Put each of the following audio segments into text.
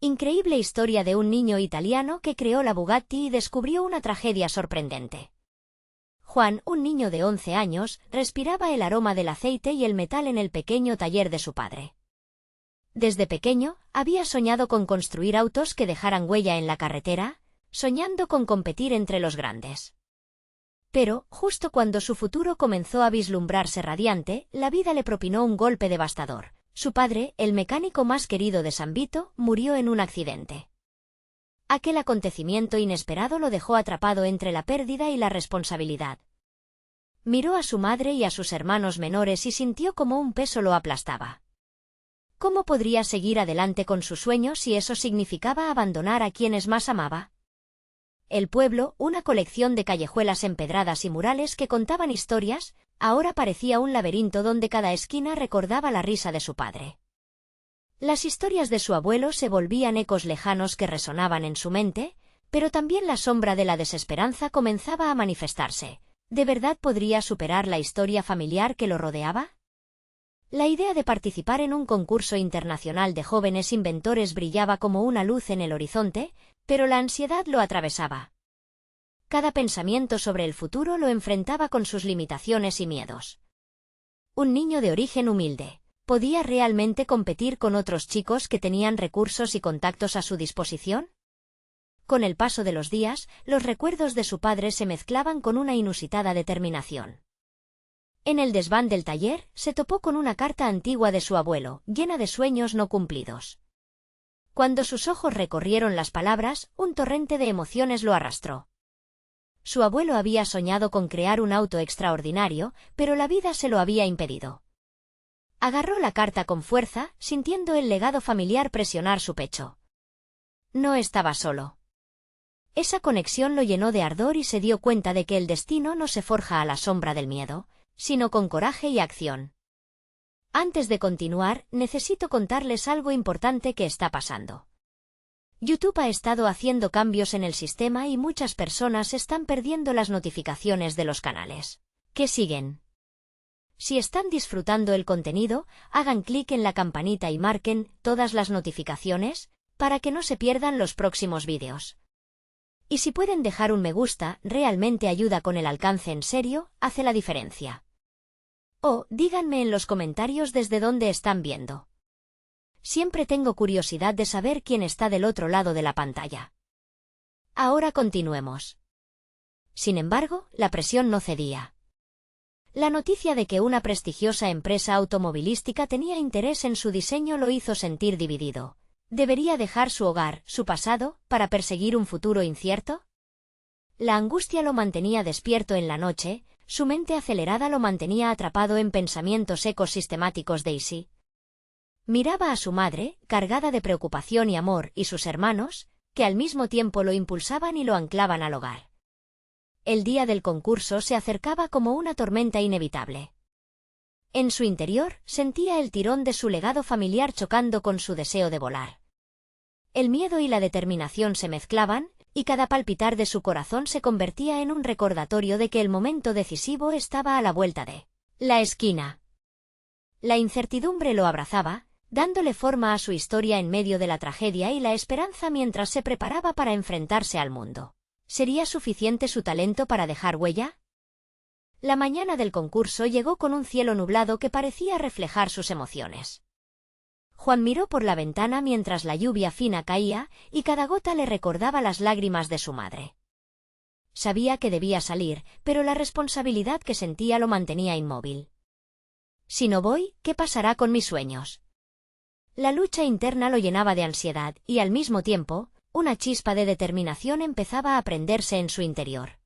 Increíble historia de un niño italiano que creó la Bugatti y descubrió una tragedia sorprendente. Juan, un niño de 11 años, respiraba el aroma del aceite y el metal en el pequeño taller de su padre. Desde pequeño, había soñado con construir autos que dejaran huella en la carretera, soñando con competir entre los grandes. Pero, justo cuando su futuro comenzó a vislumbrarse radiante, la vida le propinó un golpe devastador. Su padre, el mecánico más querido de San Vito, murió en un accidente. Aquel acontecimiento inesperado lo dejó atrapado entre la pérdida y la responsabilidad. Miró a su madre y a sus hermanos menores y sintió como un peso lo aplastaba. ¿Cómo podría seguir adelante con su sueño si eso significaba abandonar a quienes más amaba? El pueblo, una colección de callejuelas empedradas y murales que contaban historias, ahora parecía un laberinto donde cada esquina recordaba la risa de su padre. Las historias de su abuelo se volvían ecos lejanos que resonaban en su mente, pero también la sombra de la desesperanza comenzaba a manifestarse. ¿De verdad podría superar la historia familiar que lo rodeaba? La idea de participar en un concurso internacional de jóvenes inventores brillaba como una luz en el horizonte, pero la ansiedad lo atravesaba. Cada pensamiento sobre el futuro lo enfrentaba con sus limitaciones y miedos. Un niño de origen humilde, ¿podía realmente competir con otros chicos que tenían recursos y contactos a su disposición? Con el paso de los días, los recuerdos de su padre se mezclaban con una inusitada determinación. En el desván del taller, se topó con una carta antigua de su abuelo, llena de sueños no cumplidos. Cuando sus ojos recorrieron las palabras, un torrente de emociones lo arrastró. Su abuelo había soñado con crear un auto extraordinario, pero la vida se lo había impedido. Agarró la carta con fuerza, sintiendo el legado familiar presionar su pecho. No estaba solo. Esa conexión lo llenó de ardor y se dio cuenta de que el destino no se forja a la sombra del miedo, sino con coraje y acción. Antes de continuar, necesito contarles algo importante que está pasando. YouTube ha estado haciendo cambios en el sistema y muchas personas están perdiendo las notificaciones de los canales que siguen. Si están disfrutando el contenido, hagan clic en la campanita y marquen todas las notificaciones para que no se pierdan los próximos vídeos. Y si pueden dejar un me gusta, realmente ayuda con el alcance, en serio, hace la diferencia. O, díganme en los comentarios desde dónde están viendo. Siempre tengo curiosidad de saber quién está del otro lado de la pantalla. Ahora continuemos. Sin embargo, la presión no cedía. La noticia de que una prestigiosa empresa automovilística tenía interés en su diseño lo hizo sentir dividido. ¿Debería dejar su hogar, su pasado, para perseguir un futuro incierto? La angustia lo mantenía despierto en la noche, su mente acelerada lo mantenía atrapado en pensamientos ecos sistemáticos de ¿y si? Miraba a su madre, cargada de preocupación y amor, y sus hermanos, que al mismo tiempo lo impulsaban y lo anclaban al hogar. El día del concurso se acercaba como una tormenta inevitable. En su interior, sentía el tirón de su legado familiar chocando con su deseo de volar. El miedo y la determinación se mezclaban, y cada palpitar de su corazón se convertía en un recordatorio de que el momento decisivo estaba a la vuelta de la esquina. La incertidumbre lo abrazaba, dándole forma a su historia en medio de la tragedia y la esperanza mientras se preparaba para enfrentarse al mundo. ¿Sería suficiente su talento para dejar huella? La mañana del concurso llegó con un cielo nublado que parecía reflejar sus emociones. Juan miró por la ventana mientras la lluvia fina caía, y cada gota le recordaba las lágrimas de su madre. Sabía que debía salir, pero la responsabilidad que sentía lo mantenía inmóvil. Si no voy, ¿qué pasará con mis sueños? La lucha interna lo llenaba de ansiedad, y al mismo tiempo, una chispa de determinación empezaba a prenderse en su interior.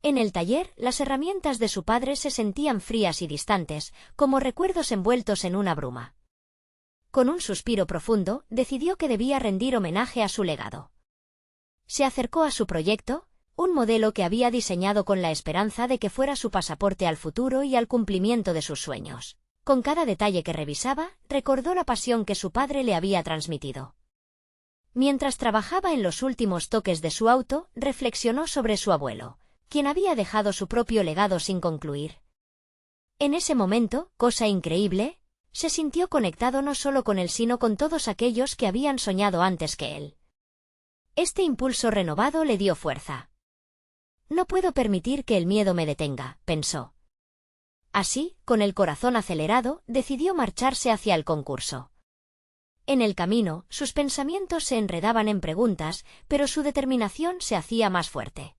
En el taller, las herramientas de su padre se sentían frías y distantes, como recuerdos envueltos en una bruma. Con un suspiro profundo, decidió que debía rendir homenaje a su legado. Se acercó a su proyecto, un modelo que había diseñado con la esperanza de que fuera su pasaporte al futuro y al cumplimiento de sus sueños. Con cada detalle que revisaba, recordó la pasión que su padre le había transmitido. Mientras trabajaba en los últimos toques de su auto, reflexionó sobre su abuelo, quien había dejado su propio legado sin concluir. En ese momento, cosa increíble, Se sintió conectado no solo con él sino con todos aquellos que habían soñado antes que él. Este impulso renovado le dio fuerza. No puedo permitir que el miedo me detenga, pensó. Así, con el corazón acelerado, decidió marcharse hacia el concurso. En el camino, sus pensamientos se enredaban en preguntas, pero su determinación se hacía más fuerte.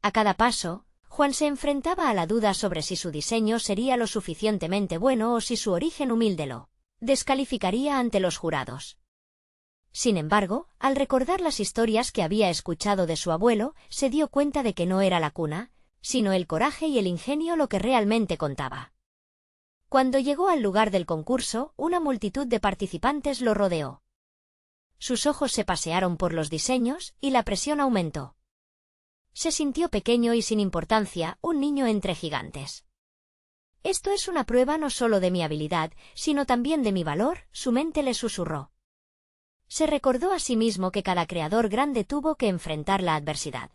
A cada paso, Juan se enfrentaba a la duda sobre si su diseño sería lo suficientemente bueno o si su origen humilde lo descalificaría ante los jurados. Sin embargo, al recordar las historias que había escuchado de su abuelo, se dio cuenta de que no era la cuna, sino el coraje y el ingenio lo que realmente contaba. Cuando llegó al lugar del concurso, una multitud de participantes lo rodeó. Sus ojos se pasearon por los diseños, y la presión aumentó. Se sintió pequeño y sin importancia, un niño entre gigantes. Esto es una prueba no solo de mi habilidad, sino también de mi valor, su mente le susurró. Se recordó a sí mismo que cada creador grande tuvo que enfrentar la adversidad.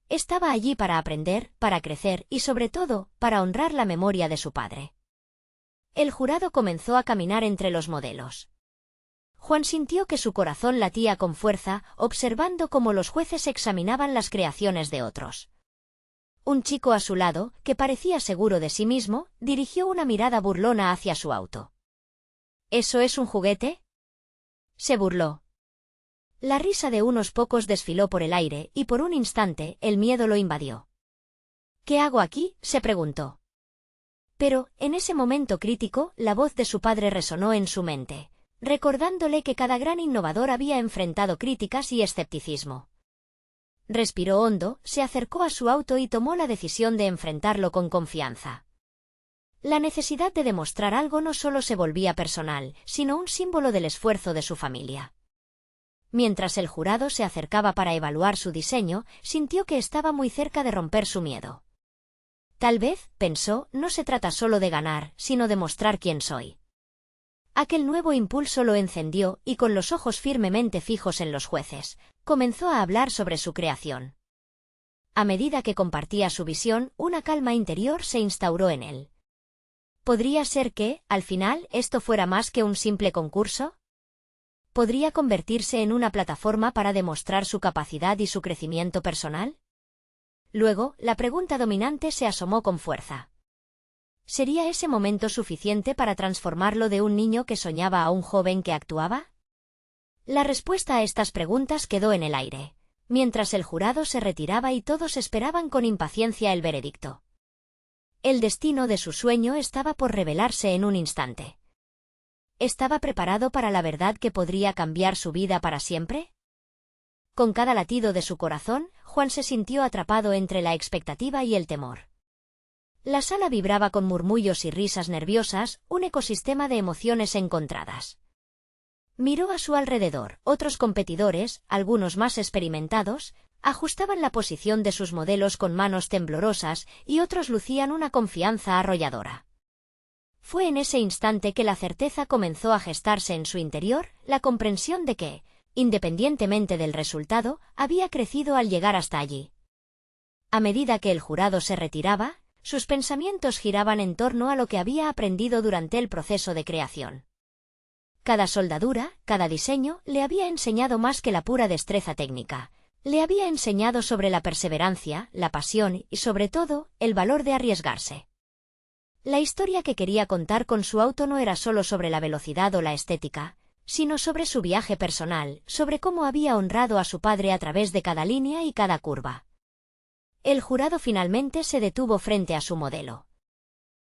Estaba allí para aprender, para crecer y sobre todo, para honrar la memoria de su padre. El jurado comenzó a caminar entre los modelos. Juan sintió que su corazón latía con fuerza, observando cómo los jueces examinaban las creaciones de otros. Un chico a su lado, que parecía seguro de sí mismo, dirigió una mirada burlona hacia su auto. ¿Eso es un juguete?, se burló. La risa de unos pocos desfiló por el aire, y por un instante, el miedo lo invadió. ¿Qué hago aquí?, se preguntó. Pero, en ese momento crítico, la voz de su padre resonó en su mente, recordándole que cada gran innovador había enfrentado críticas y escepticismo. Respiró hondo, se acercó a su auto y tomó la decisión de enfrentarlo con confianza. La necesidad de demostrar algo no solo se volvía personal, sino un símbolo del esfuerzo de su familia. Mientras el jurado se acercaba para evaluar su diseño, sintió que estaba muy cerca de romper su miedo. Tal vez, pensó, no se trata solo de ganar, sino de mostrar quién soy. Aquel nuevo impulso lo encendió, y con los ojos firmemente fijos en los jueces, comenzó a hablar sobre su creación. A medida que compartía su visión, una calma interior se instauró en él. ¿Podría ser que, al final, esto fuera más que un simple concurso? ¿Podría convertirse en una plataforma para demostrar su capacidad y su crecimiento personal? Luego, la pregunta dominante se asomó con fuerza. ¿Sería ese momento suficiente para transformarlo de un niño que soñaba a un joven que actuaba? La respuesta a estas preguntas quedó en el aire, mientras el jurado se retiraba y todos esperaban con impaciencia el veredicto. El destino de su sueño estaba por revelarse en un instante. ¿Estaba preparado para la verdad que podría cambiar su vida para siempre? Con cada latido de su corazón, Juan se sintió atrapado entre la expectativa y el temor. La sala vibraba con murmullos y risas nerviosas, un ecosistema de emociones encontradas. Miró a su alrededor, otros competidores, algunos más experimentados, ajustaban la posición de sus modelos con manos temblorosas y otros lucían una confianza arrolladora. Fue en ese instante que la certeza comenzó a gestarse en su interior, la comprensión de que, independientemente del resultado, había crecido al llegar hasta allí. A medida que el jurado se retiraba, sus pensamientos giraban en torno a lo que había aprendido durante el proceso de creación. Cada soldadura, cada diseño, le había enseñado más que la pura destreza técnica. Le había enseñado sobre la perseverancia, la pasión y, sobre todo, el valor de arriesgarse. La historia que quería contar con su auto no era solo sobre la velocidad o la estética, sino sobre su viaje personal, sobre cómo había honrado a su padre a través de cada línea y cada curva. El jurado finalmente se detuvo frente a su modelo.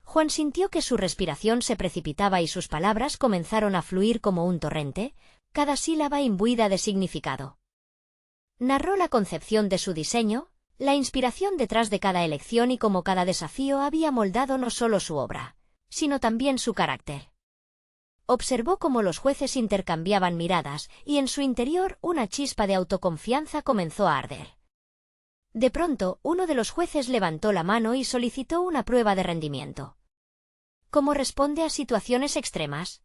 Juan sintió que su respiración se precipitaba y sus palabras comenzaron a fluir como un torrente, cada sílaba imbuida de significado. Narró la concepción de su diseño, la inspiración detrás de cada elección y cómo cada desafío había moldado no solo su obra, sino también su carácter. Observó cómo los jueces intercambiaban miradas y en su interior una chispa de autoconfianza comenzó a arder. De pronto, uno de los jueces levantó la mano y solicitó una prueba de rendimiento. ¿Cómo responde a situaciones extremas?,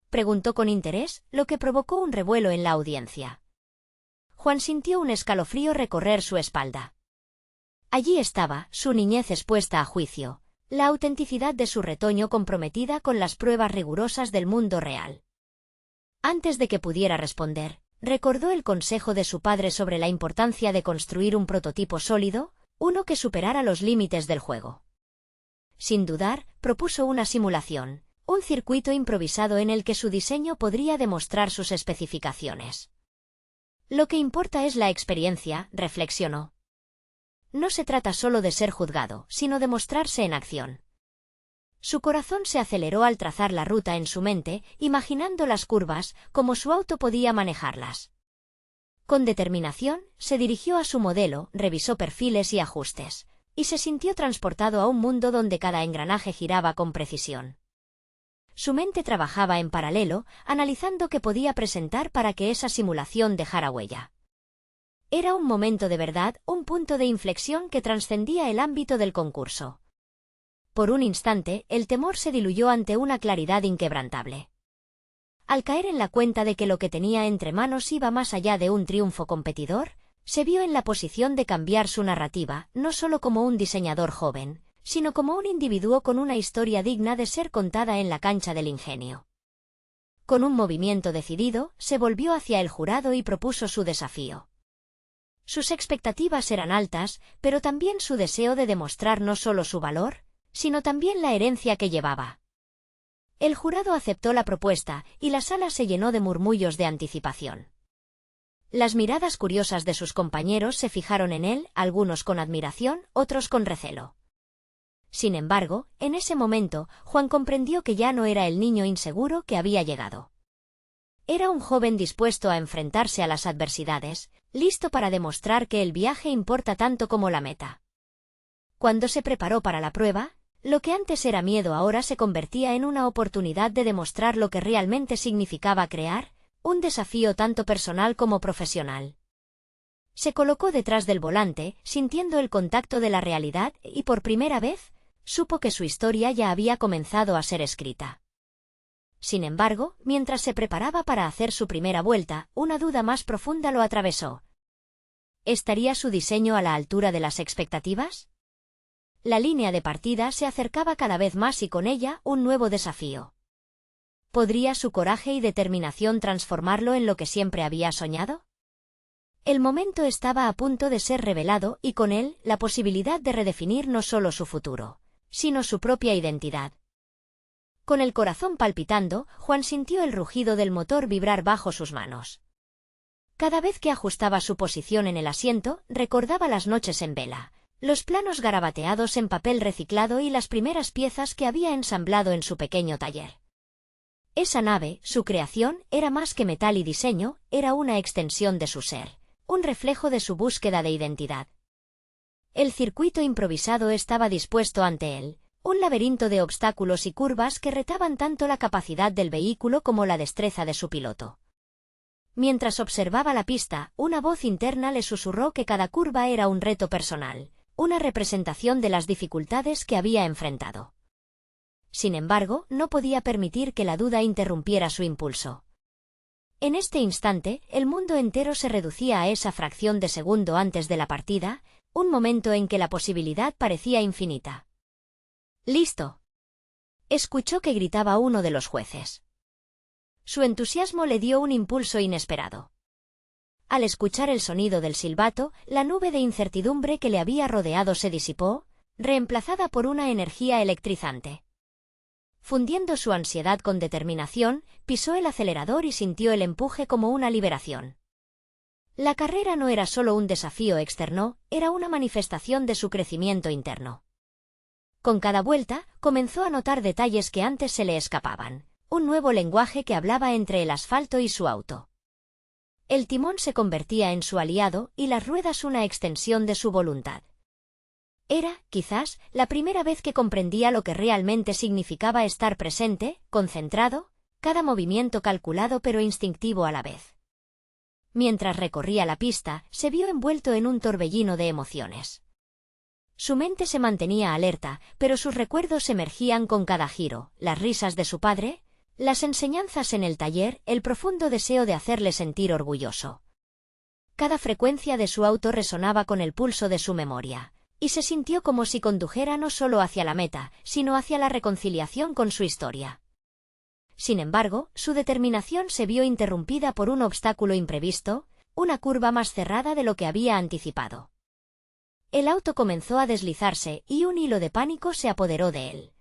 preguntó con interés, lo que provocó un revuelo en la audiencia. Juan sintió un escalofrío recorrer su espalda. Allí estaba, su niñez expuesta a juicio, la autenticidad de su retoño comprometida con las pruebas rigurosas del mundo real. Antes de que pudiera responder, recordó el consejo de su padre sobre la importancia de construir un prototipo sólido, uno que superara los límites del juego. Sin dudar, propuso una simulación, un circuito improvisado en el que su diseño podría demostrar sus especificaciones. Lo que importa es la experiencia, reflexionó. No se trata solo de ser juzgado, sino de mostrarse en acción. Su corazón se aceleró al trazar la ruta en su mente, imaginando las curvas, como su auto podía manejarlas. Con determinación, se dirigió a su modelo, revisó perfiles y ajustes, y se sintió transportado a un mundo donde cada engranaje giraba con precisión. Su mente trabajaba en paralelo, analizando qué podía presentar para que esa simulación dejara huella. Era un momento de verdad, un punto de inflexión que trascendía el ámbito del concurso. Por un instante, el temor se diluyó ante una claridad inquebrantable. Al caer en la cuenta de que lo que tenía entre manos iba más allá de un triunfo competidor, se vio en la posición de cambiar su narrativa, no solo como un diseñador joven, sino como un individuo con una historia digna de ser contada en la cancha del ingenio. Con un movimiento decidido, se volvió hacia el jurado y propuso su desafío. Sus expectativas eran altas, pero también su deseo de demostrar no solo su valor, sino también la herencia que llevaba. El jurado aceptó la propuesta, y la sala se llenó de murmullos de anticipación. Las miradas curiosas de sus compañeros se fijaron en él, algunos con admiración, otros con recelo. Sin embargo, en ese momento, Juan comprendió que ya no era el niño inseguro que había llegado. Era un joven dispuesto a enfrentarse a las adversidades, listo para demostrar que el viaje importa tanto como la meta. Cuando se preparó para la prueba, lo que antes era miedo ahora se convertía en una oportunidad de demostrar lo que realmente significaba crear, un desafío tanto personal como profesional. Se colocó detrás del volante, sintiendo el contacto de la realidad, y por primera vez, supo que su historia ya había comenzado a ser escrita. Sin embargo, mientras se preparaba para hacer su primera vuelta, una duda más profunda lo atravesó. ¿Estaría su diseño a la altura de las expectativas? La línea de partida se acercaba cada vez más y con ella un nuevo desafío. ¿Podría su coraje y determinación transformarlo en lo que siempre había soñado? El momento estaba a punto de ser revelado y con él la posibilidad de redefinir no solo su futuro, sino su propia identidad. Con el corazón palpitando, Juan sintió el rugido del motor vibrar bajo sus manos. Cada vez que ajustaba su posición en el asiento, recordaba las noches en vela, los planos garabateados en papel reciclado y las primeras piezas que había ensamblado en su pequeño taller. Esa nave, su creación, era más que metal y diseño, era una extensión de su ser, un reflejo de su búsqueda de identidad. El circuito improvisado estaba dispuesto ante él, un laberinto de obstáculos y curvas que retaban tanto la capacidad del vehículo como la destreza de su piloto. Mientras observaba la pista, una voz interna le susurró que cada curva era un reto personal, una representación de las dificultades que había enfrentado. Sin embargo, no podía permitir que la duda interrumpiera su impulso. En este instante, el mundo entero se reducía a esa fracción de segundo antes de la partida, un momento en que la posibilidad parecía infinita. «¡Listo!», escuchó que gritaba uno de los jueces. Su entusiasmo le dio un impulso inesperado. Al escuchar el sonido del silbato, la nube de incertidumbre que le había rodeado se disipó, reemplazada por una energía electrizante. Fundiendo su ansiedad con determinación, pisó el acelerador y sintió el empuje como una liberación. La carrera no era solo un desafío externo, era una manifestación de su crecimiento interno. Con cada vuelta, comenzó a notar detalles que antes se le escapaban, un nuevo lenguaje que hablaba entre el asfalto y su auto. El timón se convertía en su aliado y las ruedas una extensión de su voluntad. Era, quizás, la primera vez que comprendía lo que realmente significaba estar presente, concentrado, cada movimiento calculado pero instintivo a la vez. Mientras recorría la pista, se vio envuelto en un torbellino de emociones. Su mente se mantenía alerta, pero sus recuerdos emergían con cada giro, las risas de su padre, las enseñanzas en el taller, el profundo deseo de hacerle sentir orgulloso. Cada frecuencia de su auto resonaba con el pulso de su memoria, y se sintió como si condujera no solo hacia la meta, sino hacia la reconciliación con su historia. Sin embargo, su determinación se vio interrumpida por un obstáculo imprevisto, una curva más cerrada de lo que había anticipado. El auto comenzó a deslizarse y un hilo de pánico se apoderó de él.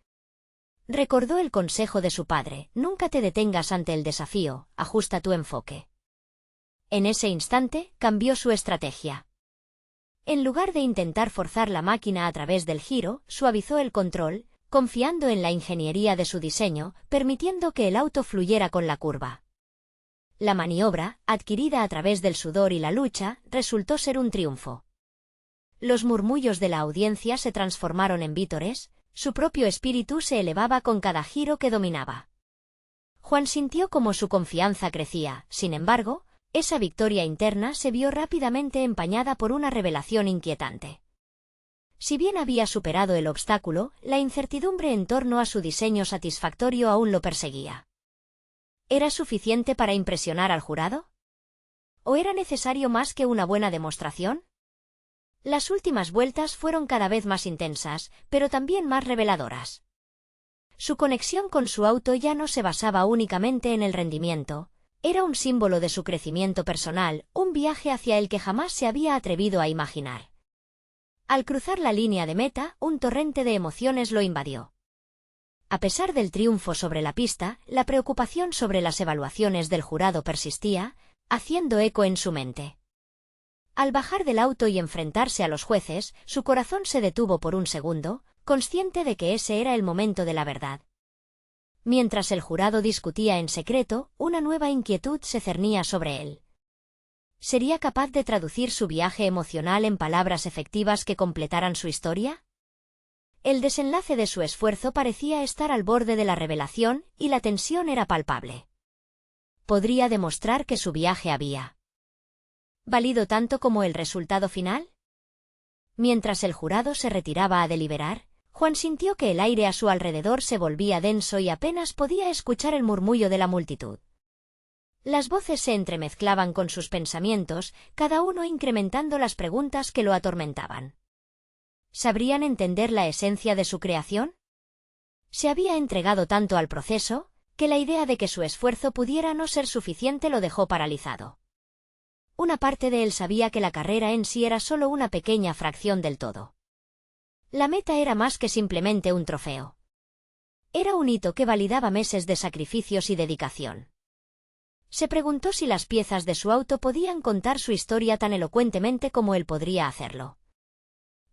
Recordó el consejo de su padre: nunca te detengas ante el desafío, ajusta tu enfoque. En ese instante, cambió su estrategia. En lugar de intentar forzar la máquina a través del giro, suavizó el control, confiando en la ingeniería de su diseño, permitiendo que el auto fluyera con la curva. La maniobra, adquirida a través del sudor y la lucha, resultó ser un triunfo. Los murmullos de la audiencia se transformaron en vítores, su propio espíritu se elevaba con cada giro que dominaba. Juan sintió como su confianza crecía. Sin embargo, esa victoria interna se vio rápidamente empañada por una revelación inquietante. Si bien había superado el obstáculo, la incertidumbre en torno a su diseño satisfactorio aún lo perseguía. ¿Era suficiente para impresionar al jurado? ¿O era necesario más que una buena demostración? Las últimas vueltas fueron cada vez más intensas, pero también más reveladoras. Su conexión con su auto ya no se basaba únicamente en el rendimiento. Era un símbolo de su crecimiento personal, un viaje hacia el que jamás se había atrevido a imaginar. Al cruzar la línea de meta, un torrente de emociones lo invadió. A pesar del triunfo sobre la pista, la preocupación sobre las evaluaciones del jurado persistía, haciendo eco en su mente. Al bajar del auto y enfrentarse a los jueces, su corazón se detuvo por un segundo, consciente de que ese era el momento de la verdad. Mientras el jurado discutía en secreto, una nueva inquietud se cernía sobre él. ¿Sería capaz de traducir su viaje emocional en palabras efectivas que completaran su historia? El desenlace de su esfuerzo parecía estar al borde de la revelación, y la tensión era palpable. ¿Podría demostrar que su viaje había valido tanto como el resultado final? Mientras el jurado se retiraba a deliberar, Juan sintió que el aire a su alrededor se volvía denso y apenas podía escuchar el murmullo de la multitud. Las voces se entremezclaban con sus pensamientos, cada uno incrementando las preguntas que lo atormentaban. ¿Sabrían entender la esencia de su creación? Se había entregado tanto al proceso, que la idea de que su esfuerzo pudiera no ser suficiente lo dejó paralizado. Una parte de él sabía que la carrera en sí era solo una pequeña fracción del todo. La meta era más que simplemente un trofeo. Era un hito que validaba meses de sacrificios y dedicación. Se preguntó si las piezas de su auto podían contar su historia tan elocuentemente como él podría hacerlo.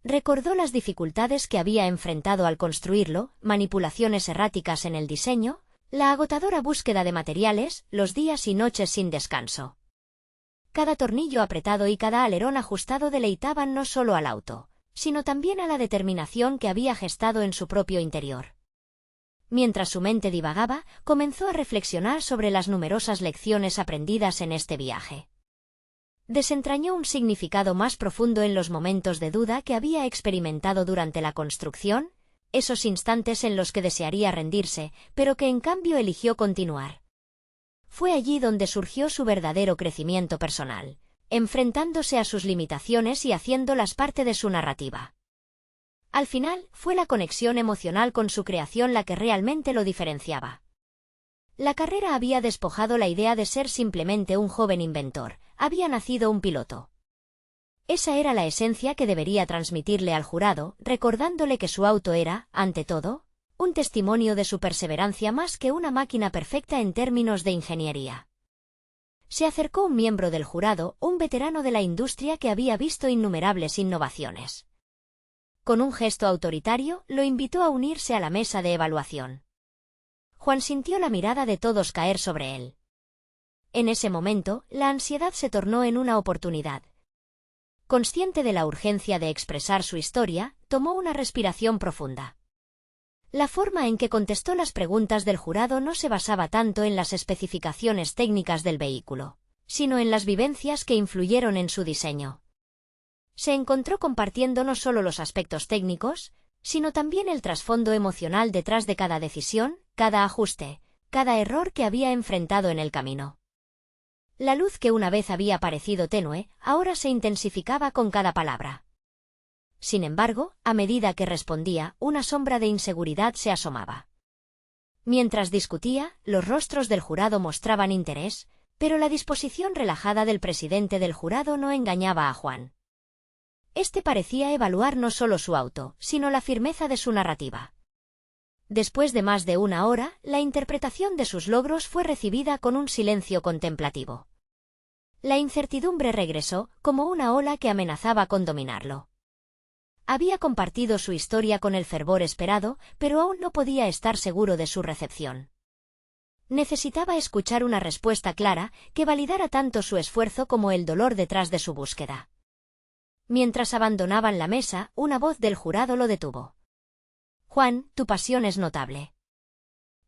Recordó las dificultades que había enfrentado al construirlo, manipulaciones erráticas en el diseño, la agotadora búsqueda de materiales, los días y noches sin descanso. Cada tornillo apretado y cada alerón ajustado deleitaban no solo al auto, sino también a la determinación que había gestado en su propio interior. Mientras su mente divagaba, comenzó a reflexionar sobre las numerosas lecciones aprendidas en este viaje. Desentrañó un significado más profundo en los momentos de duda que había experimentado durante la construcción, esos instantes en los que desearía rendirse, pero que en cambio eligió continuar. Fue allí donde surgió su verdadero crecimiento personal, enfrentándose a sus limitaciones y haciéndolas parte de su narrativa. Al final, fue la conexión emocional con su creación la que realmente lo diferenciaba. La carrera había despojado la idea de ser simplemente un joven inventor, había nacido un piloto. Esa era la esencia que debería transmitirle al jurado, recordándole que su auto era, ante todo, un testimonio de su perseverancia más que una máquina perfecta en términos de ingeniería. Se acercó un miembro del jurado, un veterano de la industria que había visto innumerables innovaciones. Con un gesto autoritario, lo invitó a unirse a la mesa de evaluación. Juan sintió la mirada de todos caer sobre él. En ese momento, la ansiedad se tornó en una oportunidad. Consciente de la urgencia de expresar su historia, tomó una respiración profunda. La forma en que contestó las preguntas del jurado no se basaba tanto en las especificaciones técnicas del vehículo, sino en las vivencias que influyeron en su diseño. Se encontró compartiendo no solo los aspectos técnicos, sino también el trasfondo emocional detrás de cada decisión, cada ajuste, cada error que había enfrentado en el camino. La luz que una vez había parecido tenue, ahora se intensificaba con cada palabra. Sin embargo, a medida que respondía, una sombra de inseguridad se asomaba. Mientras discutía, los rostros del jurado mostraban interés, pero la disposición relajada del presidente del jurado no engañaba a Juan. Este parecía evaluar no solo su auto, sino la firmeza de su narrativa. Después de más de una hora, la interpretación de sus logros fue recibida con un silencio contemplativo. La incertidumbre regresó, como una ola que amenazaba con dominarlo. Había compartido su historia con el fervor esperado, pero aún no podía estar seguro de su recepción. Necesitaba escuchar una respuesta clara, que validara tanto su esfuerzo como el dolor detrás de su búsqueda. Mientras abandonaban la mesa, una voz del jurado lo detuvo. Juan, tu pasión es notable.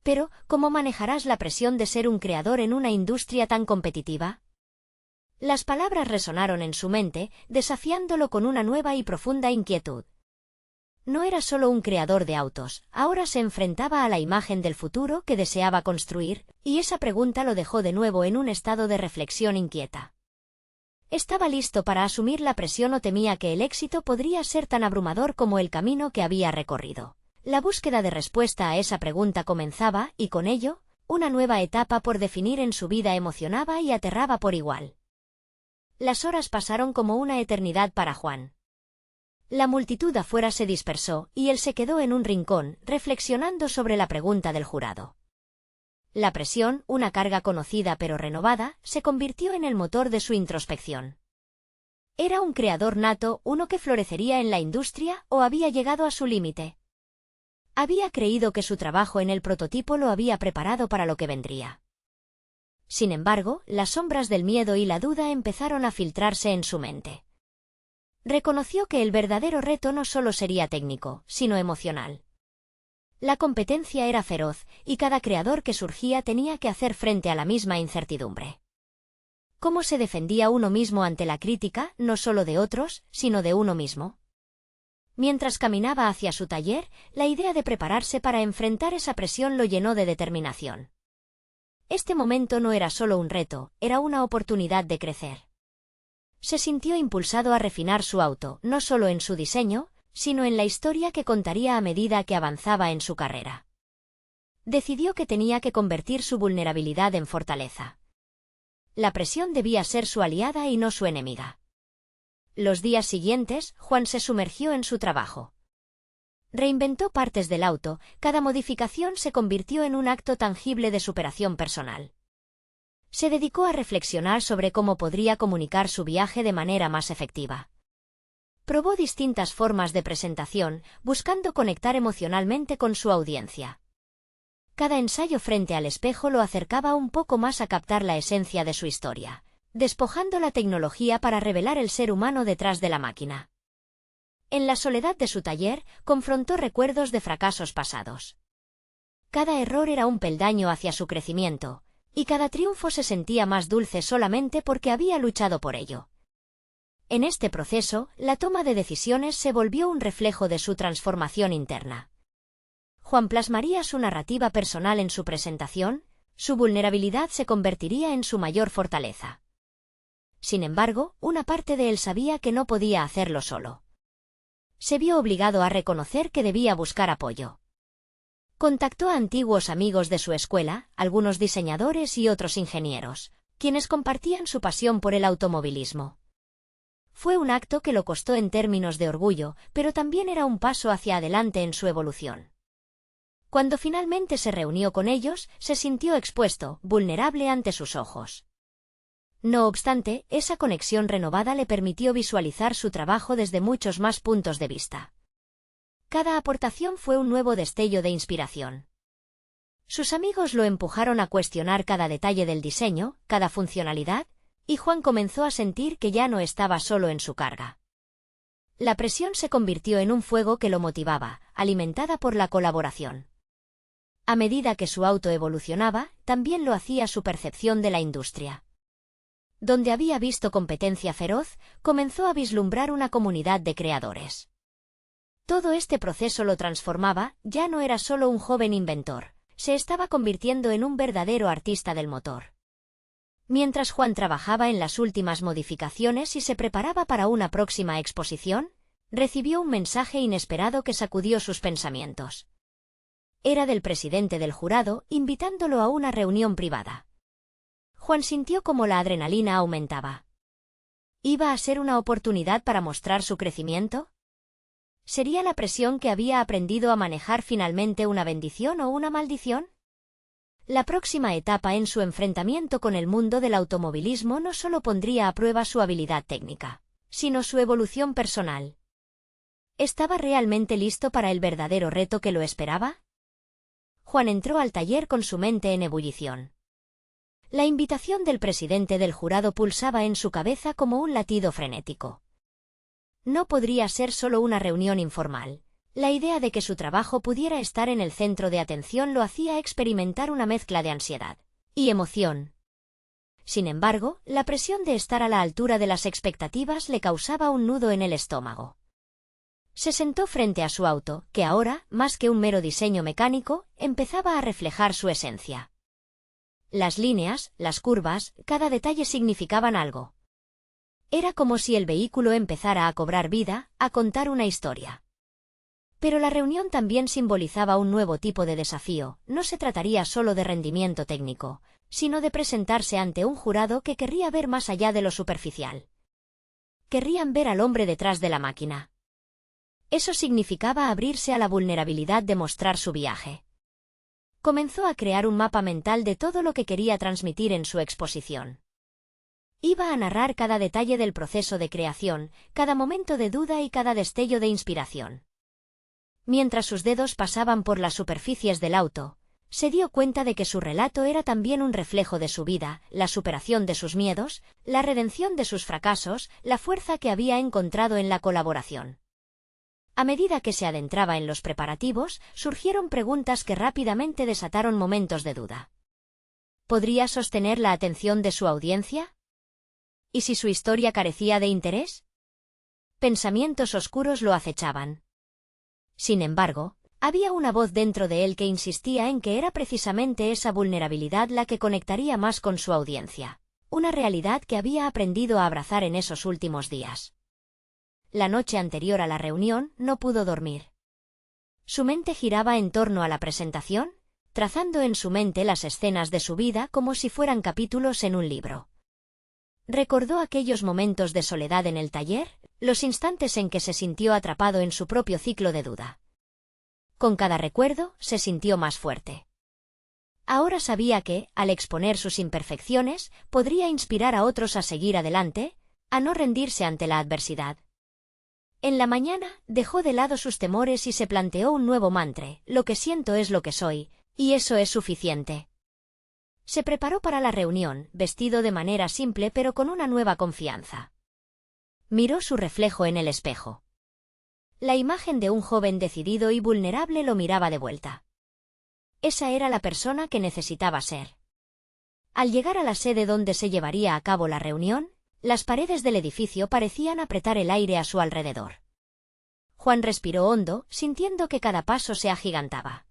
Pero, ¿cómo manejarás la presión de ser un creador en una industria tan competitiva? Las palabras resonaron en su mente, desafiándolo con una nueva y profunda inquietud. No era solo un creador de autos, ahora se enfrentaba a la imagen del futuro que deseaba construir, y esa pregunta lo dejó de nuevo en un estado de reflexión inquieta. ¿Estaba listo para asumir la presión o temía que el éxito podría ser tan abrumador como el camino que había recorrido? La búsqueda de respuesta a esa pregunta comenzaba, y con ello, una nueva etapa por definir en su vida emocionaba y aterraba por igual. Las horas pasaron como una eternidad para Juan. La multitud afuera se dispersó, y él se quedó en un rincón, reflexionando sobre la pregunta del jurado. La presión, una carga conocida pero renovada, se convirtió en el motor de su introspección. ¿Era un creador nato, uno que florecería en la industria, o había llegado a su límite? Había creído que su trabajo en el prototipo lo había preparado para lo que vendría. Sin embargo, las sombras del miedo y la duda empezaron a filtrarse en su mente. Reconoció que el verdadero reto no solo sería técnico, sino emocional. La competencia era feroz, y cada creador que surgía tenía que hacer frente a la misma incertidumbre. ¿Cómo se defendía uno mismo ante la crítica, no solo de otros, sino de uno mismo? Mientras caminaba hacia su taller, la idea de prepararse para enfrentar esa presión lo llenó de determinación. Este momento no era solo un reto, era una oportunidad de crecer. Se sintió impulsado a refinar su auto, no solo en su diseño, sino en la historia que contaría a medida que avanzaba en su carrera. Decidió que tenía que convertir su vulnerabilidad en fortaleza. La presión debía ser su aliada y no su enemiga. Los días siguientes, Juan se sumergió en su trabajo. Reinventó partes del auto, cada modificación se convirtió en un acto tangible de superación personal. Se dedicó a reflexionar sobre cómo podría comunicar su viaje de manera más efectiva. Probó distintas formas de presentación, buscando conectar emocionalmente con su audiencia. Cada ensayo frente al espejo lo acercaba un poco más a captar la esencia de su historia, despojando la tecnología para revelar el ser humano detrás de la máquina. En la soledad de su taller, confrontó recuerdos de fracasos pasados. Cada error era un peldaño hacia su crecimiento, y cada triunfo se sentía más dulce solamente porque había luchado por ello. En este proceso, la toma de decisiones se volvió un reflejo de su transformación interna. Juan plasmaría su narrativa personal en su presentación, su vulnerabilidad se convertiría en su mayor fortaleza. Sin embargo, una parte de él sabía que no podía hacerlo solo. Se vio obligado a reconocer que debía buscar apoyo. Contactó a antiguos amigos de su escuela, algunos diseñadores y otros ingenieros, quienes compartían su pasión por el automovilismo. Fue un acto que lo costó en términos de orgullo, pero también era un paso hacia adelante en su evolución. Cuando finalmente se reunió con ellos, se sintió expuesto, vulnerable ante sus ojos. No obstante, esa conexión renovada le permitió visualizar su trabajo desde muchos más puntos de vista. Cada aportación fue un nuevo destello de inspiración. Sus amigos lo empujaron a cuestionar cada detalle del diseño, cada funcionalidad, y Juan comenzó a sentir que ya no estaba solo en su carga. La presión se convirtió en un fuego que lo motivaba, alimentada por la colaboración. A medida que su auto evolucionaba, también lo hacía su percepción de la industria. Donde había visto competencia feroz, comenzó a vislumbrar una comunidad de creadores. Todo este proceso lo transformaba, ya no era solo un joven inventor, se estaba convirtiendo en un verdadero artista del motor. Mientras Juan trabajaba en las últimas modificaciones y se preparaba para una próxima exposición, Recibió un mensaje inesperado que sacudió sus pensamientos. Era del presidente del jurado, invitándolo a una reunión privada. Juan sintió como la adrenalina aumentaba. ¿Iba a ser una oportunidad para mostrar su crecimiento? ¿Sería la presión que había aprendido a manejar finalmente una bendición o una maldición? La próxima etapa en su enfrentamiento con el mundo del automovilismo no solo pondría a prueba su habilidad técnica, sino su evolución personal. ¿Estaba realmente listo para el verdadero reto que lo esperaba? Juan entró al taller con su mente en ebullición. La invitación del presidente del jurado pulsaba en su cabeza como un latido frenético. No podría ser solo una reunión informal. La idea de que su trabajo pudiera estar en el centro de atención lo hacía experimentar una mezcla de ansiedad y emoción. Sin embargo, la presión de estar a la altura de las expectativas le causaba un nudo en el estómago. Se sentó frente a su auto, que ahora, más que un mero diseño mecánico, empezaba a reflejar su esencia. Las líneas, las curvas, cada detalle significaban algo. Era como si el vehículo empezara a cobrar vida, a contar una historia. Pero la reunión también simbolizaba un nuevo tipo de desafío. No se trataría solo de rendimiento técnico, sino de presentarse ante un jurado que querría ver más allá de lo superficial. Querrían ver al hombre detrás de la máquina. Eso significaba abrirse a la vulnerabilidad de mostrar su viaje. Comenzó a crear un mapa mental de todo lo que quería transmitir en su exposición. Iba a narrar cada detalle del proceso de creación, cada momento de duda y cada destello de inspiración. Mientras sus dedos pasaban por las superficies del auto, se dio cuenta de que su relato era también un reflejo de su vida, la superación de sus miedos, la redención de sus fracasos, la fuerza que había encontrado en la colaboración. A medida que se adentraba en los preparativos, surgieron preguntas que rápidamente desataron momentos de duda. ¿Podría sostener la atención de su audiencia? ¿Y si su historia carecía de interés? Pensamientos oscuros lo acechaban. Sin embargo, había una voz dentro de él que insistía en que era precisamente esa vulnerabilidad la que conectaría más con su audiencia, una realidad que había aprendido a abrazar en esos últimos días. La noche anterior a la reunión no pudo dormir. Su mente giraba en torno a la presentación, trazando en su mente las escenas de su vida como si fueran capítulos en un libro. Recordó aquellos momentos de soledad en el taller, los instantes en que se sintió atrapado en su propio ciclo de duda. Con cada recuerdo, se sintió más fuerte. Ahora sabía que, al exponer sus imperfecciones, podría inspirar a otros a seguir adelante, a no rendirse ante la adversidad. En la mañana, dejó de lado sus temores y se planteó un nuevo mantra: lo que siento es lo que soy, y eso es suficiente. Se preparó para la reunión, vestido de manera simple pero con una nueva confianza. Miró su reflejo en el espejo. La imagen de un joven decidido y vulnerable lo miraba de vuelta. Esa era la persona que necesitaba ser. Al llegar a la sede donde se llevaría a cabo la reunión, las paredes del edificio parecían apretar el aire a su alrededor. Juan respiró hondo, sintiendo que cada paso se agigantaba.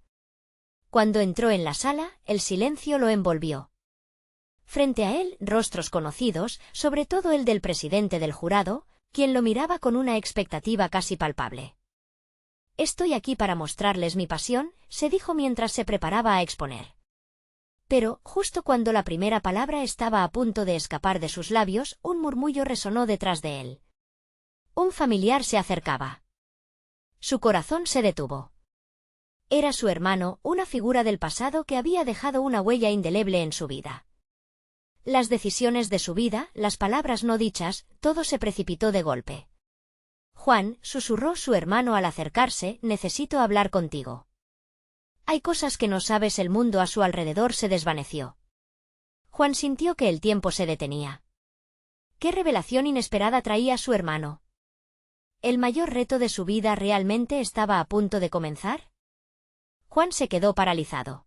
Cuando entró en la sala, el silencio lo envolvió. Frente a él, rostros conocidos, sobre todo el del presidente del jurado, quien lo miraba con una expectativa casi palpable. «Estoy aquí para mostrarles mi pasión», se dijo mientras se preparaba a exponer. Pero, justo cuando la primera palabra estaba a punto de escapar de sus labios, un murmullo resonó detrás de él. Un familiar se acercaba. Su corazón se detuvo. Era su hermano, una figura del pasado que había dejado una huella indeleble en su vida. Las decisiones de su vida, las palabras no dichas, todo se precipitó de golpe. «Juan», susurró su hermano al acercarse, «necesito hablar contigo». «Hay cosas que no sabes». El mundo a su alrededor se desvaneció. Juan sintió que el tiempo se detenía. ¿Qué revelación inesperada traía su hermano? ¿El mayor reto de su vida realmente estaba a punto de comenzar? Juan se quedó paralizado.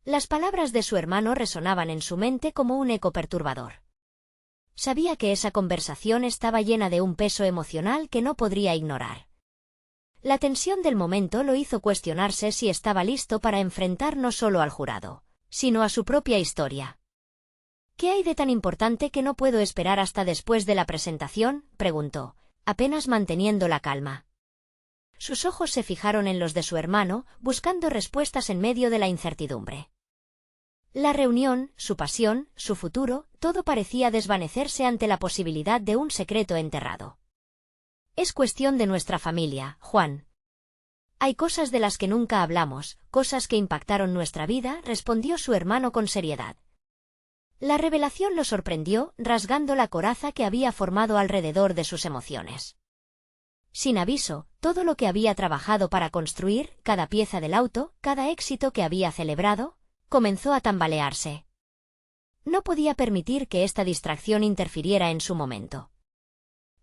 Las palabras de su hermano resonaban en su mente como un eco perturbador. Sabía que esa conversación estaba llena de un peso emocional que no podría ignorar. La tensión del momento lo hizo cuestionarse si estaba listo para enfrentar no solo al jurado, sino a su propia historia. «¿Qué hay de tan importante que no puedo esperar hasta después de la presentación?», preguntó. apenas manteniendo la calma. Sus ojos se fijaron en los de su hermano, buscando respuestas en medio de la incertidumbre. La reunión, su pasión, su futuro, todo parecía desvanecerse ante la posibilidad de un secreto enterrado. Es cuestión de nuestra familia, Juan. Hay cosas de las que nunca hablamos, cosas que impactaron nuestra vida, respondió su hermano con seriedad. La revelación lo sorprendió, rasgando la coraza que había formado alrededor de sus emociones. Sin aviso, todo lo que había trabajado para construir, cada pieza del auto, cada éxito que había celebrado, comenzó a tambalearse. No podía permitir que esta distracción interfiriera en su momento.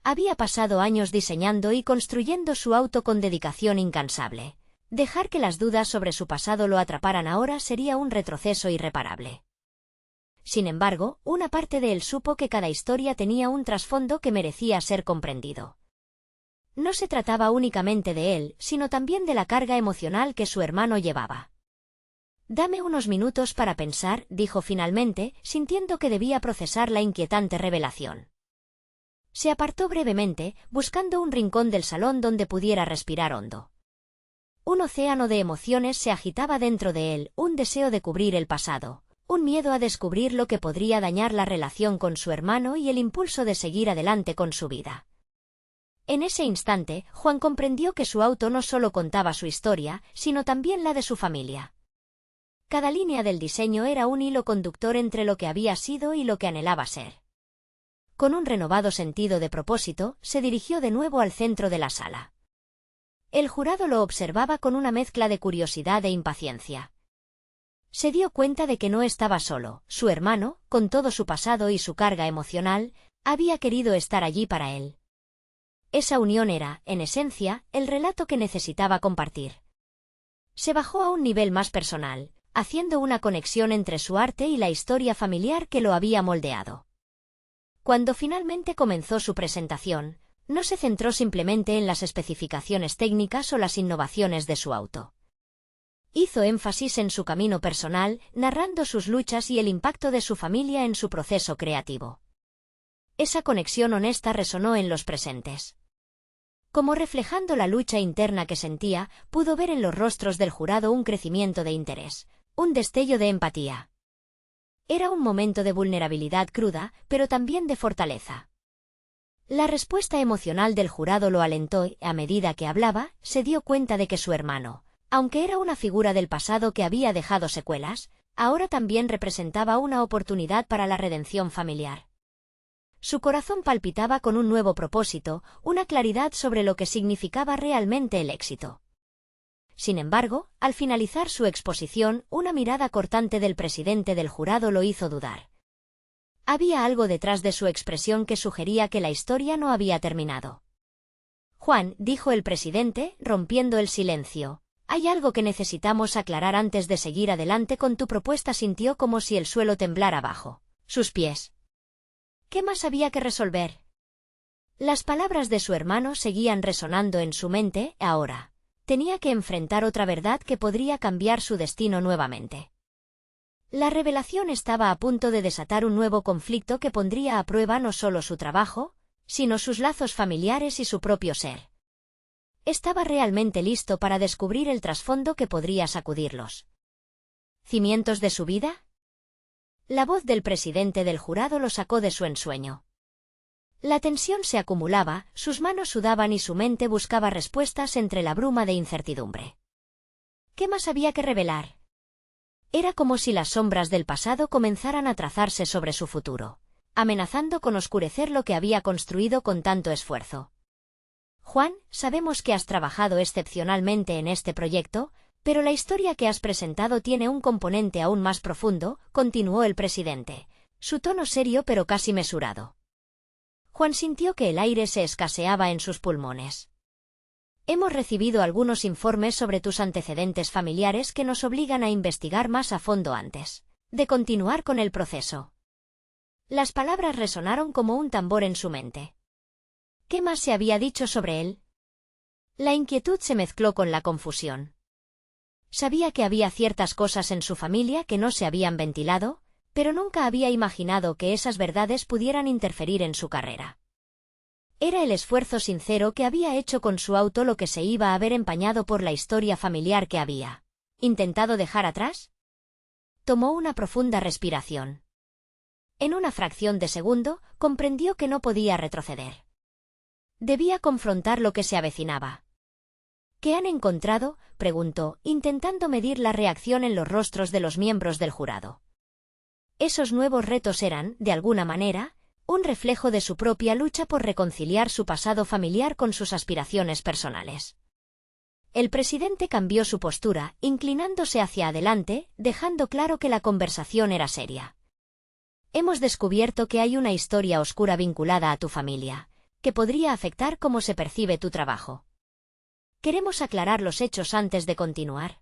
Había pasado años diseñando y construyendo su auto con dedicación incansable. Dejar que las dudas sobre su pasado lo atraparan ahora sería un retroceso irreparable. Sin embargo, una parte de él supo que cada historia tenía un trasfondo que merecía ser comprendido. No se trataba únicamente de él, sino también de la carga emocional que su hermano llevaba. «Dame unos minutos para pensar», dijo finalmente, sintiendo que debía procesar la inquietante revelación. Se apartó brevemente, buscando un rincón del salón donde pudiera respirar hondo. Un océano de emociones se agitaba dentro de él, un deseo de cubrir el pasado, un miedo a descubrir lo que podría dañar la relación con su hermano y el impulso de seguir adelante con su vida. En ese instante, Juan comprendió que su auto no solo contaba su historia, sino también la de su familia. Cada línea del diseño era un hilo conductor entre lo que había sido y lo que anhelaba ser. Con un renovado sentido de propósito, se dirigió de nuevo al centro de la sala. El jurado lo observaba con una mezcla de curiosidad e impaciencia. Se dio cuenta de que no estaba solo, su hermano, con todo su pasado y su carga emocional, había querido estar allí para él. Esa unión era, en esencia, el relato que necesitaba compartir. Se bajó a un nivel más personal, haciendo una conexión entre su arte y la historia familiar que lo había moldeado. Cuando finalmente comenzó su presentación, no se centró simplemente en las especificaciones técnicas o las innovaciones de su auto. Hizo énfasis en su camino personal, narrando sus luchas y el impacto de su familia en su proceso creativo. Esa conexión honesta resonó en los presentes. Como reflejando la lucha interna que sentía, pudo ver en los rostros del jurado un crecimiento de interés, un destello de empatía. Era un momento de vulnerabilidad cruda, pero también de fortaleza. La respuesta emocional del jurado lo alentó y, a medida que hablaba, se dio cuenta de que su hermano, aunque era una figura del pasado que había dejado secuelas, ahora también representaba una oportunidad para la redención familiar. Su corazón palpitaba con un nuevo propósito, una claridad sobre lo que significaba realmente el éxito. Sin embargo, al finalizar su exposición, una mirada cortante del presidente del jurado lo hizo dudar. Había algo detrás de su expresión que sugería que la historia no había terminado. «Juan», dijo el presidente, rompiendo el silencio, «hay algo que necesitamos aclarar antes de seguir adelante con tu propuesta». Sintió como si el suelo temblara bajo sus pies. ¿Qué más había que resolver? Las palabras de su hermano seguían resonando en su mente. Ahora tenía que enfrentar otra verdad que podría cambiar su destino nuevamente. La revelación estaba a punto de desatar un nuevo conflicto que pondría a prueba no solo su trabajo, sino sus lazos familiares y su propio ser. Estaba realmente listo para descubrir el trasfondo que podría sacudirlos. ¿Cimientos de su vida? La voz del presidente del jurado lo sacó de su ensueño. La tensión se acumulaba, sus manos sudaban y su mente buscaba respuestas entre la bruma de incertidumbre. ¿Qué más había que revelar? Era como si las sombras del pasado comenzaran a trazarse sobre su futuro, amenazando con oscurecer lo que había construido con tanto esfuerzo. «Juan, sabemos que has trabajado excepcionalmente en este proyecto, pero la historia que has presentado tiene un componente aún más profundo», continuó el presidente, su tono serio pero casi mesurado. Juan sintió que el aire se escaseaba en sus pulmones. «Hemos recibido algunos informes sobre tus antecedentes familiares que nos obligan a investigar más a fondo antes de continuar con el proceso». Las palabras resonaron como un tambor en su mente. ¿Qué más se había dicho sobre él? La inquietud se mezcló con la confusión. Sabía que había ciertas cosas en su familia que no se habían ventilado, pero nunca había imaginado que esas verdades pudieran interferir en su carrera. Era el esfuerzo sincero que había hecho con su auto lo que se iba a ver empañado por la historia familiar que había intentado dejar atrás. Tomó una profunda respiración. En una fracción de segundo, comprendió que no podía retroceder. Debía confrontar lo que se avecinaba. ¿Qué han encontrado?, preguntó, intentando medir la reacción en los rostros de los miembros del jurado. Esos nuevos retos eran, de alguna manera, un reflejo de su propia lucha por reconciliar su pasado familiar con sus aspiraciones personales. El presidente cambió su postura, inclinándose hacia adelante, dejando claro que la conversación era seria. Hemos descubierto que hay una historia oscura vinculada a tu familia, que podría afectar cómo se percibe tu trabajo. Queremos aclarar los hechos antes de continuar.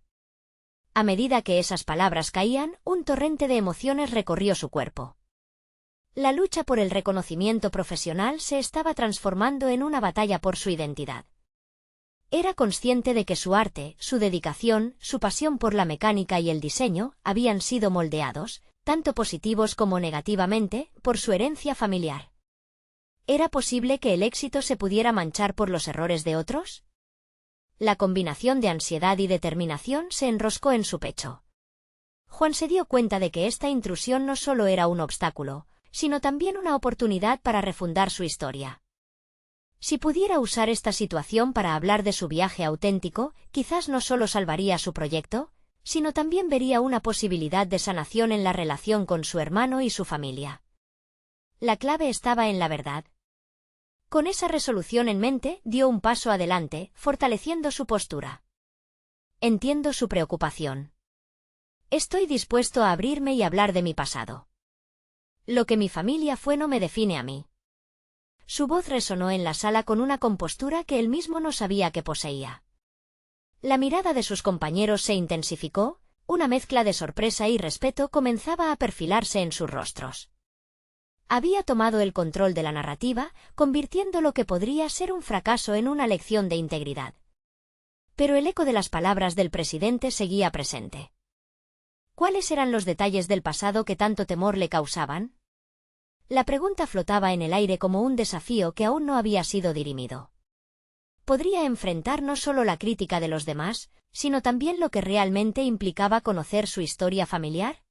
A medida que esas palabras caían, un torrente de emociones recorrió su cuerpo. La lucha por el reconocimiento profesional se estaba transformando en una batalla por su identidad. Era consciente de que su arte, su dedicación, su pasión por la mecánica y el diseño habían sido moldeados, tanto positivos como negativamente, por su herencia familiar. ¿Era posible que el éxito se pudiera manchar por los errores de otros? La combinación de ansiedad y determinación se enroscó en su pecho. Juan se dio cuenta de que esta intrusión no solo era un obstáculo, sino también una oportunidad para refundar su historia. Si pudiera usar esta situación para hablar de su viaje auténtico, quizás no solo salvaría su proyecto, sino también vería una posibilidad de sanación en la relación con su hermano y su familia. La clave estaba en la verdad. Con esa resolución en mente, dio un paso adelante, fortaleciendo su postura. Entiendo su preocupación. Estoy dispuesto a abrirme y hablar de mi pasado. Lo que mi familia fue no me define a mí. Su voz resonó en la sala con una compostura que él mismo no sabía que poseía. La mirada de sus compañeros se intensificó, una mezcla de sorpresa y respeto comenzaba a perfilarse en sus rostros. Había tomado el control de la narrativa, convirtiendo lo que podría ser un fracaso en una lección de integridad. Pero el eco de las palabras del presidente seguía presente. ¿Cuáles eran los detalles del pasado que tanto temor le causaban? La pregunta flotaba en el aire como un desafío que aún no había sido dirimido. ¿Podría enfrentar no solo la crítica de los demás, sino también lo que realmente implicaba conocer su historia familiar?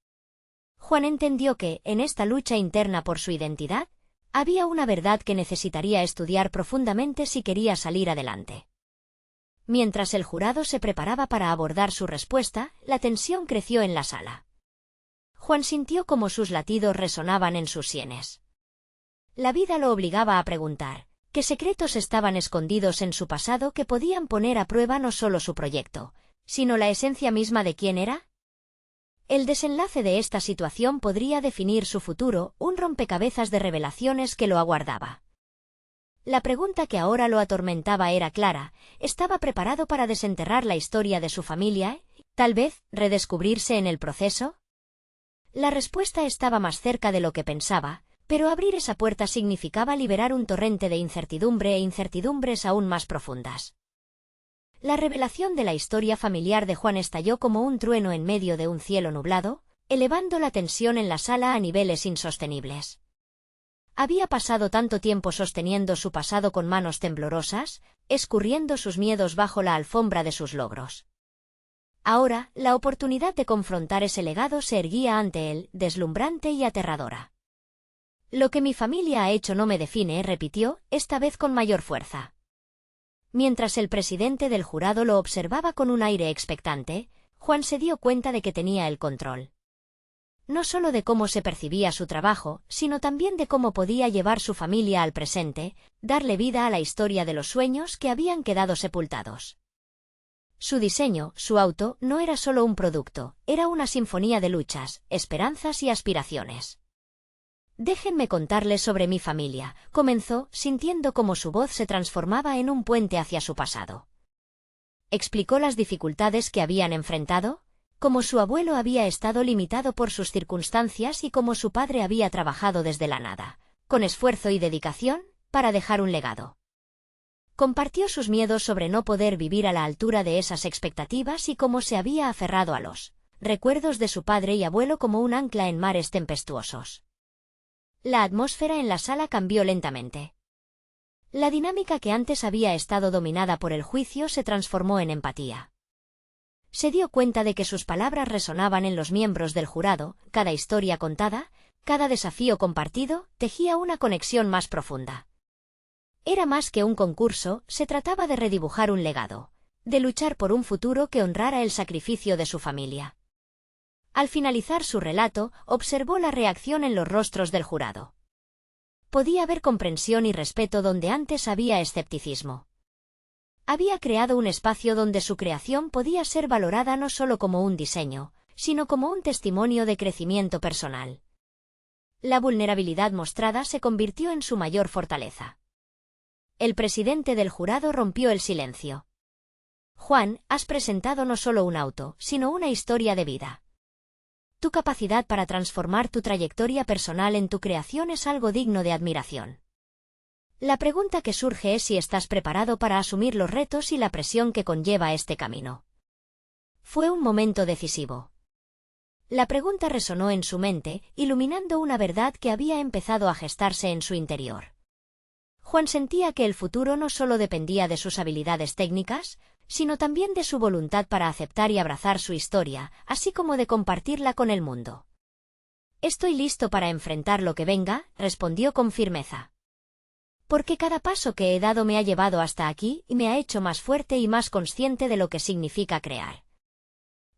Juan entendió que, en esta lucha interna por su identidad, había una verdad que necesitaría estudiar profundamente si quería salir adelante. Mientras el jurado se preparaba para abordar su respuesta, la tensión creció en la sala. Juan sintió como sus latidos resonaban en sus sienes. La vida lo obligaba a preguntar, ¿qué secretos estaban escondidos en su pasado que podían poner a prueba no solo su proyecto, sino la esencia misma de quién era? El desenlace de esta situación podría definir su futuro, un rompecabezas de revelaciones que lo aguardaba. La pregunta que ahora lo atormentaba era clara: ¿estaba preparado para desenterrar la historia de su familia, tal vez redescubrirse en el proceso? La respuesta estaba más cerca de lo que pensaba, pero abrir esa puerta significaba liberar un torrente de incertidumbre e incertidumbres aún más profundas. La revelación de la historia familiar de Juan estalló como un trueno en medio de un cielo nublado, elevando la tensión en la sala a niveles insostenibles. Había pasado tanto tiempo sosteniendo su pasado con manos temblorosas, escurriendo sus miedos bajo la alfombra de sus logros. Ahora, la oportunidad de confrontar ese legado se erguía ante él, deslumbrante y aterradora. Lo que mi familia ha hecho no me define, repitió, esta vez con mayor fuerza. Mientras el presidente del jurado lo observaba con un aire expectante, Juan se dio cuenta de que tenía el control. No solo de cómo se percibía su trabajo, sino también de cómo podía llevar su familia al presente, darle vida a la historia de los sueños que habían quedado sepultados. Su diseño, su auto, no era solo un producto, era una sinfonía de luchas, esperanzas y aspiraciones. Déjenme contarles sobre mi familia, comenzó, sintiendo cómo su voz se transformaba en un puente hacia su pasado. Explicó las dificultades que habían enfrentado, cómo su abuelo había estado limitado por sus circunstancias y cómo su padre había trabajado desde la nada, con esfuerzo y dedicación, para dejar un legado. Compartió sus miedos sobre no poder vivir a la altura de esas expectativas y cómo se había aferrado a los recuerdos de su padre y abuelo como un ancla en mares tempestuosos. La atmósfera en la sala cambió lentamente. La dinámica que antes había estado dominada por el juicio se transformó en empatía. Se dio cuenta de que sus palabras resonaban en los miembros del jurado, cada historia contada, cada desafío compartido, tejía una conexión más profunda. Era más que un concurso, se trataba de redibujar un legado, de luchar por un futuro que honrara el sacrificio de su familia. Al finalizar su relato, observó la reacción en los rostros del jurado. Podía ver comprensión y respeto donde antes había escepticismo. Había creado un espacio donde su creación podía ser valorada no solo como un diseño, sino como un testimonio de crecimiento personal. La vulnerabilidad mostrada se convirtió en su mayor fortaleza. El presidente del jurado rompió el silencio. Juan, has presentado no solo un auto, sino una historia de vida. Tu capacidad para transformar tu trayectoria personal en tu creación es algo digno de admiración. La pregunta que surge es si estás preparado para asumir los retos y la presión que conlleva este camino. Fue un momento decisivo. La pregunta resonó en su mente, iluminando una verdad que había empezado a gestarse en su interior. Juan sentía que el futuro no solo dependía de sus habilidades técnicas, sino también de su voluntad para aceptar y abrazar su historia, así como de compartirla con el mundo. Estoy listo para enfrentar lo que venga, respondió con firmeza. Porque cada paso que he dado me ha llevado hasta aquí y me ha hecho más fuerte y más consciente de lo que significa crear.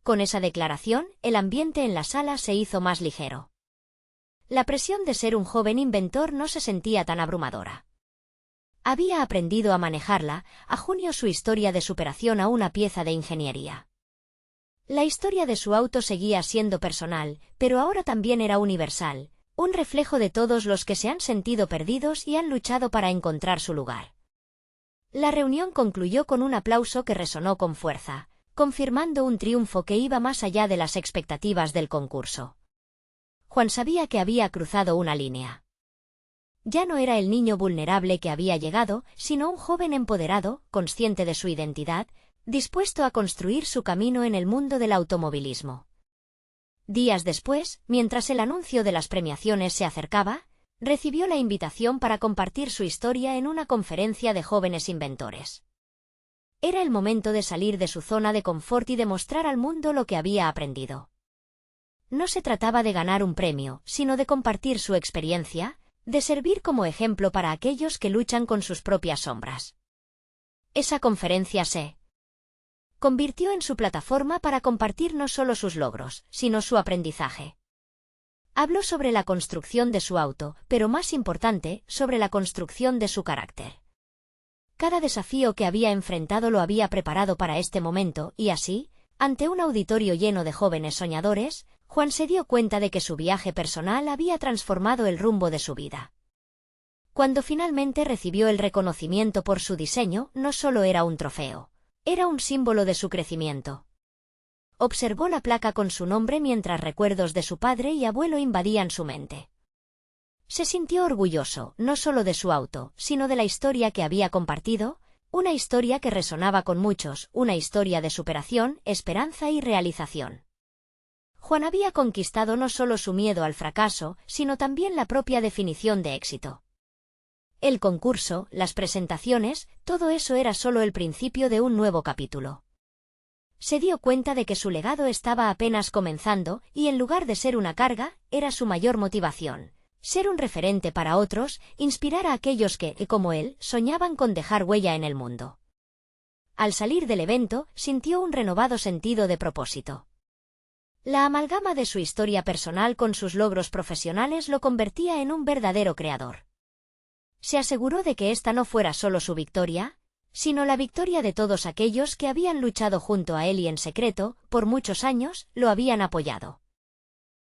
Con esa declaración, el ambiente en la sala se hizo más ligero. La presión de ser un joven inventor no se sentía tan abrumadora. Había aprendido a manejarla, a junio su historia de superación a una pieza de ingeniería. La historia de su auto seguía siendo personal, pero ahora también era universal, un reflejo de todos los que se han sentido perdidos y han luchado para encontrar su lugar. La reunión concluyó con un aplauso que resonó con fuerza, confirmando un triunfo que iba más allá de las expectativas del concurso. Juan sabía que había cruzado una línea. Ya no era el niño vulnerable que había llegado, sino un joven empoderado, consciente de su identidad, dispuesto a construir su camino en el mundo del automovilismo. Días después, mientras el anuncio de las premiaciones se acercaba, recibió la invitación para compartir su historia en una conferencia de jóvenes inventores. Era el momento de salir de su zona de confort y demostrar al mundo lo que había aprendido. No se trataba de ganar un premio, sino de compartir su experiencia, de servir como ejemplo para aquellos que luchan con sus propias sombras. Esa conferencia se convirtió en su plataforma para compartir no solo sus logros, sino su aprendizaje. Habló sobre la construcción de su auto, pero más importante, sobre la construcción de su carácter. Cada desafío que había enfrentado lo había preparado para este momento, y así, ante un auditorio lleno de jóvenes soñadores, Juan se dio cuenta de que su viaje personal había transformado el rumbo de su vida. Cuando finalmente recibió el reconocimiento por su diseño, no solo era un trofeo, era un símbolo de su crecimiento. Observó la placa con su nombre mientras recuerdos de su padre y abuelo invadían su mente. Se sintió orgulloso, no solo de su auto, sino de la historia que había compartido, una historia que resonaba con muchos, una historia de superación, esperanza y realización. Juan había conquistado no solo su miedo al fracaso, sino también la propia definición de éxito. El concurso, las presentaciones, todo eso era solo el principio de un nuevo capítulo. Se dio cuenta de que su legado estaba apenas comenzando, y en lugar de ser una carga, era su mayor motivación. Ser un referente para otros, inspirar a aquellos que, como él, soñaban con dejar huella en el mundo. Al salir del evento, sintió un renovado sentido de propósito. La amalgama de su historia personal con sus logros profesionales lo convertía en un verdadero creador. Se aseguró de que esta no fuera solo su victoria, sino la victoria de todos aquellos que habían luchado junto a él y en secreto, por muchos años, lo habían apoyado.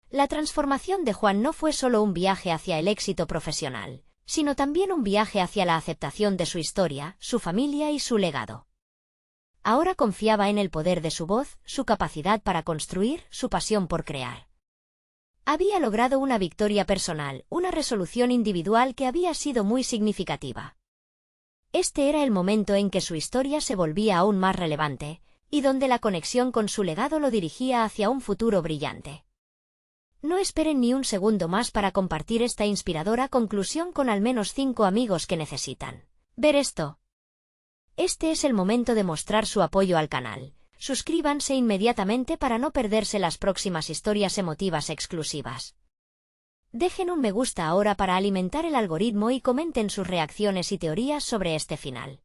La transformación de Juan no fue solo un viaje hacia el éxito profesional, sino también un viaje hacia la aceptación de su historia, su familia y su legado. Ahora confiaba en el poder de su voz, su capacidad para construir, su pasión por crear. Había logrado una victoria personal, una resolución individual que había sido muy significativa. Este era el momento en que su historia se volvía aún más relevante, y donde la conexión con su legado lo dirigía hacia un futuro brillante. No esperen ni un segundo más para compartir esta inspiradora conclusión con al menos 5 amigos que necesitan ver esto. Este es el momento de mostrar su apoyo al canal. Suscríbanse inmediatamente para no perderse las próximas historias emotivas exclusivas. Dejen un me gusta ahora para alimentar el algoritmo y comenten sus reacciones y teorías sobre este final.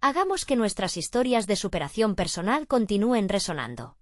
Hagamos que nuestras historias de superación personal continúen resonando.